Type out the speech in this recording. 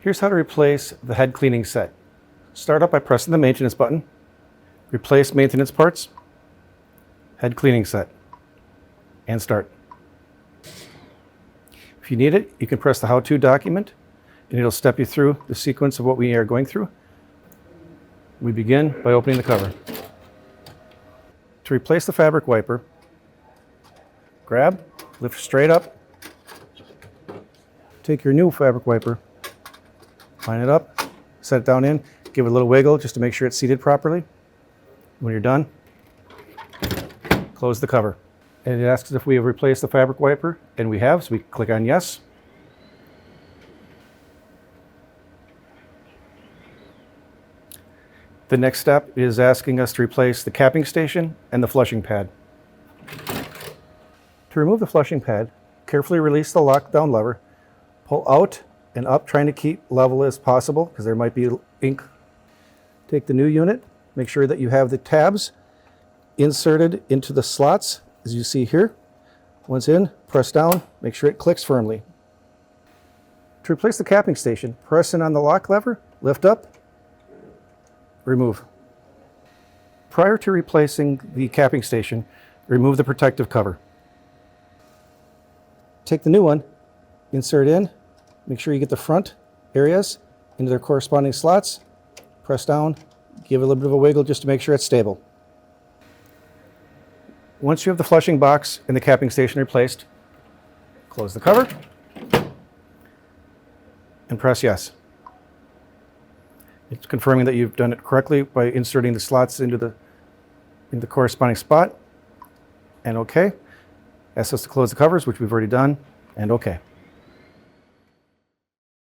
Here's how to replace the head cleaning set. Start up by pressing the maintenance button, replace maintenance parts, head cleaning set, and start. If you need it, you can press the how-to document and it'll step you through the sequence of what we are going through. We begin by opening the cover. To replace the fabric wiper, grab, lift straight up, take your new fabric wiper, line it up, set it down in, give it a little wiggle just to make sure it's seated properly. When you're done, close the cover. And it asks if we have replaced the fabric wiper, and we have, so we click on yes. The next step is asking us to replace the capping station and the flushing pad. To remove the flushing pad, carefully release the lock-down lever, pull out and up, trying to keep level as possible because there might be ink. Take the new unit, make sure that you have the tabs inserted into the slots as you see here. Once in, press down, make sure it clicks firmly. To replace the capping station, press in on the lock lever, lift up, remove. Prior to replacing the capping station, remove the protective cover. Take the new one, insert in, make sure you get the front areas into their corresponding slots, press down, give it a little bit of a wiggle just to make sure it's stable. Once you have the flushing box and the capping station replaced, close the cover and press yes. It's confirming that you've done it correctly by inserting the slots into the corresponding spot, and OK. Asks us to close the covers, which we've already done, and OK.